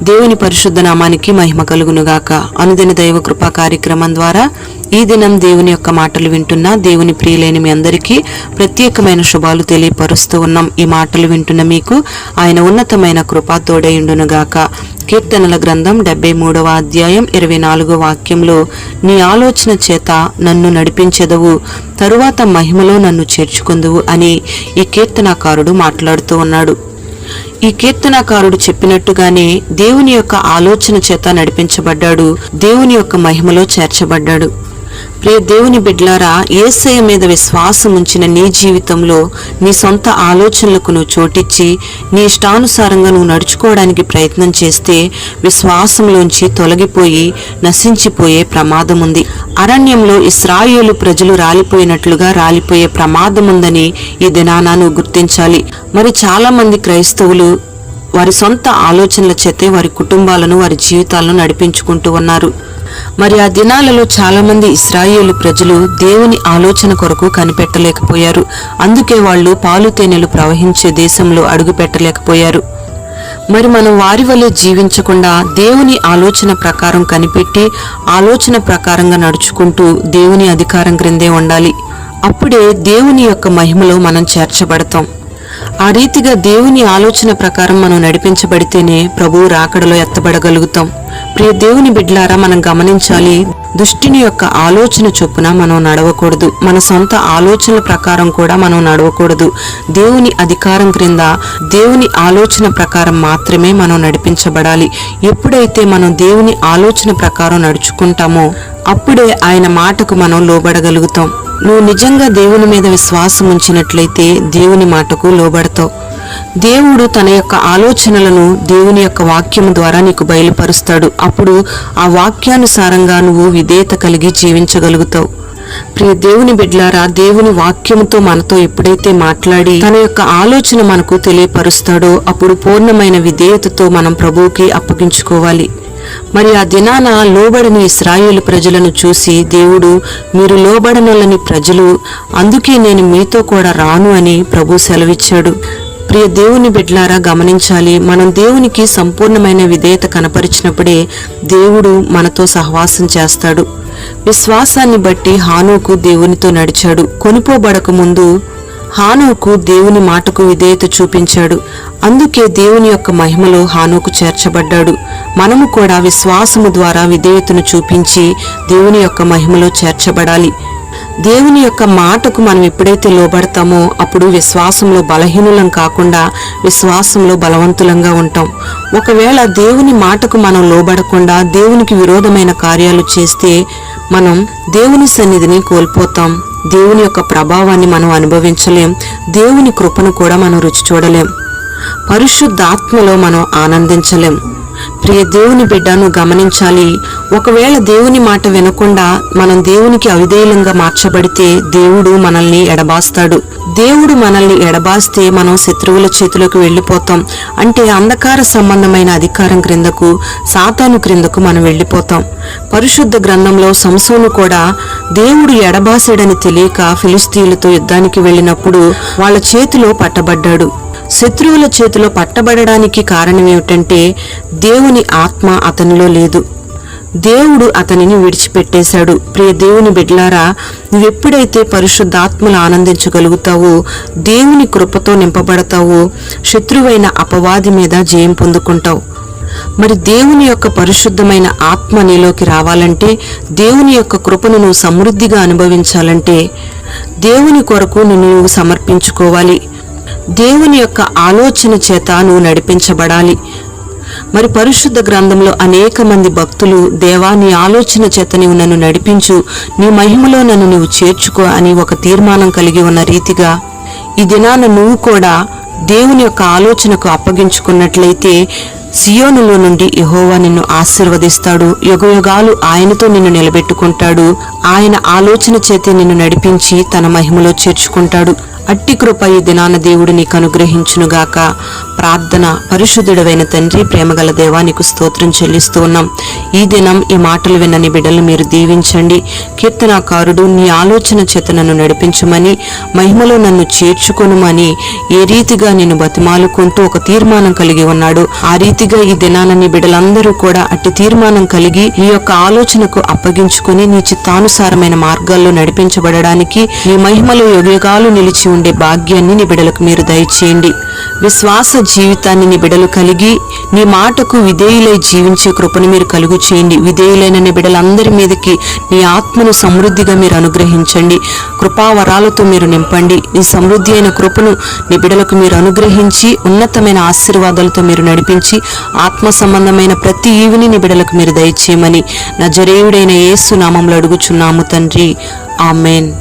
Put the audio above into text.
దేవుని పరిశుద్ధ నామానికి మహిమ కలుగునుగాక. అనుదిన దైవ కృపా కార్యక్రమం ద్వారా ఈ దినం దేవుని యొక్క మాటలు వింటున్న దేవుని ప్రియులైన మీ అందరికీ ప్రత్యేకమైన శుభాలు తెలియపరుస్తూ ఉన్నాం. ఈ మాటలు వింటున్న మీకు ఆయన ఉన్నతమైన కృప తోడైయుండునుగాక. కీర్తనల గ్రంథం 73వ అధ్యాయం 24వ వాక్యంలో, నీ ఆలోచన చేత నన్ను నడిపించెదవు, తరువాత మహిమలో నన్ను చేర్చుకుందువు అని ఈ కీర్తనాకారుడు మాట్లాడుతూ ఉన్నాడు. ఈ కీర్తనాకారుడు చెప్పినట్టుగానే దేవుని యొక్క ఆలోచన చేత నడిపించబడ్డాడు, దేవుని యొక్క మహిమలో చేర్చబడ్డాడు. ప్రియ దేవుని బిడ్లారా, యేసయ్య మీద విశ్వాసం ఉంచిన నీ జీవితంలో నీ సొంత ఆలోచనలకు నువ్వు చోటిచ్చి నీ ఇష్టానుసారంగా నువ్వు నడుచుకోవడానికి ప్రయత్నం చేస్తే విశ్వాసంలోంచి తొలగిపోయి నశించిపోయే ప్రమాదం ఉంది. అరణ్యంలో ఇశ్రాయేలు ప్రజలు రాలిపోయినట్లుగా రాలిపోయే ప్రమాదం ఉందని ఈ దినాన నువ్వు గుర్తించాలి. మరి చాలా మంది క్రైస్తవులు వారి సొంత ఆలోచనల చేతే వారి కుటుంబాలను, వారి జీవితాలను నడిపించుకుంటూ ఉన్నారు. మరి ఆ దినాలలో చాలా మంది ఇశ్రాయేలు ప్రజలు దేవుని ఆలోచన కొరకు కనిపెట్టలేకపోయారు. అందుకే వాళ్ళు పాలు తేనెలు ప్రవహించే దేశంలో అడుగు పెట్టలేకపోయారు. మరి మనం వారి వలె జీవించకుండా దేవుని ఆలోచన ప్రకారం కనిపెట్టి ఆలోచన ప్రకారంగా నడుచుకుంటూ దేవుని అధికారం క్రిందే ఉండాలి. అప్పుడే దేవుని యొక్క మహిమలో మనం చేర్చబడతాం. ఆ రీతిగా దేవుని ఆలోచన ప్రకారం మనం నడిపించబడితేనే ప్రభువు రాకడలో ఎత్తబడగలుగుతాం. ప్రియ దేవుని బిడ్లారా, మనం గమనించాలి, దుష్టుని యొక్క ఆలోచన చొప్పున మనం నడవకూడదు. మన సొంత ఆలోచనల ప్రకారం కూడా మనం నడవకూడదు. దేవుని అధికారం క్రింద దేవుని ఆలోచన ప్రకారం మాత్రమే మనం నడిపించబడాలి. ఎప్పుడైతే మనం దేవుని ఆలోచన ప్రకారం నడుచుకుంటామో అప్పుడే ఆయన మాటకు మనం లోబడగలుగుతాం. నువ్వు నిజంగా దేవుని మీద విశ్వాసం ఉంచినట్లయితే దేవుని మాటకు లోబడతావు. దేవుడు తన యొక్క ఆలోచనలను దేవుని యొక్క వాక్యము ద్వారా నీకు బయలుపరుస్తాడు. అప్పుడు ఆ వాక్యానుసారంగా నువ్వు విధేయత కలిగి జీవించగలుగుతావు. ప్రియ దేవుని బిడ్లారా, దేవుని వాక్యముతో మనతో ఎప్పుడైతే మాట్లాడి తన యొక్క ఆలోచన మనకు తెలియపరుస్తాడో అప్పుడు పూర్ణమైన విధేయతతో మనం ప్రభువుకి అప్పగించుకోవాలి. మరి ఆ దినాన లోబడని ఇశ్రాయేలు ప్రజలను చూసి దేవుడు, మీరు లోబడనొల్లని ప్రజలు, అందుకే నేను మీతో కూడా రాను అని ప్రభు సెలవిచ్చాడు. ప్రియ దేవుని బిడ్లారా, గమనించాలి, మనం దేవునికి సంపూర్ణమైన విధేయత కనపరిచినప్పుడే దేవుడు మనతో సహవాసం చేస్తాడు. విశ్వాసాన్ని బట్టి హానోకు దేవునితో నడిచాడు. కొనుపోబడక ముందు హానోకు దేవుని మాటకు విధేయత చూపించాడు. అందుకే దేవుని యొక్క మహిమలో హానోకు చేర్చబడ్డాడు. మనము కూడా విశ్వాసము ద్వారా విధేయతను చూపించి దేవుని యొక్క మహిమలో చేర్చబడాలి. దేవుని యొక్క మాటకు మనం ఎప్పుడైతే లోబడతామో అప్పుడు విశ్వాసంలో బలహీనులం కాకుండా విశ్వాసంలో బలవంతులంగా ఉంటాం. ఒకవేళ దేవుని మాటకు మనం లోబడకుండా దేవునికి విరోధమైన కార్యాలు చేస్తే మనం దేవుని సన్నిధిని కోల్పోతాం. దేవుని యొక్క ప్రభావాన్ని మనం అనుభవించలేం. దేవుని కృపను కూడా మనం రుచి చూడలేం. పరిశుద్ధాత్మలో మనం ఆనందించలేం. ప్రియ దేవుని బిడ్డను గమనించాలి, ఒకవేళ దేవుని మాట వినకుండా మనం దేవునికి అవిధేయులంగా మార్చబడితే దేవుడు మనల్ని ఎడబాస్తాడు. దేవుడు మనల్ని ఎడబాస్తే మనం శత్రువుల చేతిలోకి వెళ్ళిపోతాం. అంటే అంధకార సంబంధమైన అధికారం క్రిందకు, సాతాను క్రిందకు మనం వెళ్ళిపోతాం. పరిశుద్ధ గ్రంథంలో సంసోను కూడా దేవుడు ఎడబాసాడని తెలియక ఫిలిస్తీయులతో యుద్ధానికి వెళ్ళినప్పుడు వాళ్ళ చేతిలో పట్టబడ్డాడు. శత్రువుల చేతిలో పట్టబడడానికి కారణం ఏమిటంటే దేవుని ఆత్మ అతనిలో లేదు. దేవుడు అతనిని విడిచిపెట్టేశాడు. ప్రియ దేవుని బిడ్లారా, నువ్వెప్పుడైతే పరిశుద్ధాత్మలు ఆనందించగలుగుతావో, దేవుని కృపతో నింపబడతావో, శత్రువైన అపవాది మీద జయం పొందుకుంటావు. మరి దేవుని యొక్క పరిశుద్ధమైన ఆత్మ నీలోకి రావాలంటే, దేవుని యొక్క కృపను నువ్వు సమృద్ధిగా అనుభవించాలంటే దేవుని కొరకు నువ్వు సమర్పించుకోవాలి. దేవుని యొక్క ఆలోచన చేత నువ్వు నడిపించబడాలి. మరి పరిశుద్ధ గ్రంథంలో అనేక మంది భక్తులు, దేవా నీ ఆలోచన చేత నీవు నన్ను నడిపించు, నీ మహిమలో నన్ను నువ్వు చేర్చుకో అని ఒక తీర్మానం కలిగి ఉన్న రీతిగా ఈ దినాన నువ్వు కూడా దేవుని యొక్క ఆలోచనకు అప్పగించుకున్నట్లయితే సియోనులో నుండి యెహోవా నిన్ను ఆశీర్వదిస్తాడు. యుగయుగాలు ఆయనతో నిన్ను నిలబెట్టుకుంటాడు. ఆయన ఆలోచన చేతే నిన్ను నడిపించి తన మహిమలో చేర్చుకుంటాడు. అట్టి కృప ఈ దినాన దేవుడు నీకు అనుగ్రహించునుగాక. ప్రార్థన. పరిశుద్ధుడవైన తండ్రి, ప్రేమగల దేవా, నీకు స్తోత్రం చెల్లిస్తూ ఉన్నాం. ఈ దినం ఈ మాటలు విన్నని బిడ్డలు మీరు దీవించండి. కీర్తనాకారుడు నీ ఆలోచన చేత నన్ను నడిపించమని, మహిమలో నన్ను చేర్చుకొనుమని ఏ రీతిగా నేను బతిమాలుకుంటూ ఒక తీర్మానం కలిగి ఉన్నాడు, ఆ రీతిగా ఈ దినాన నీ బిడ్డలందరూ కూడా అట్టి తీర్మానం కలిగి నీ యొక్క ఆలోచనకు అప్పగించుకుని నీ చిత్తానుసారమైన మార్గాల్లో నడిపించబడడానికి నీ మహిమలో యుగయుగాలు నిలిచి ఉండే భాగ్యాన్ని నీ బిడ్డలకు మీరు దయచేయండి. విశ్వాస జీవితాన్ని నీ బిడ్డలు కలిగి నీ మాటకు విధేయులై జీవించే కృపను మీరు కలుగు చేయండి. విధేయులైన నీ బిడ్డలందరి మీదకి నీ ఆత్మను సమృద్ధిగా మీరు అనుగ్రహించండి. కృపావరాలతో మీరు నింపండి. నీ సమృద్ధి అయిన కృపను నీ బిడ్డలకు మీరు అనుగ్రహించి ఉన్నతమైన ఆశీర్వాదాలతో మీరు నడిపించి ఆత్మ సంబంధమైన ప్రతి ఈవిని నీ బిడ్డలకు మీరు దయచేయమని నజరేయుడైన యేసు నామములో అడుగుచున్నాము తండ్రి. ఆమేన్.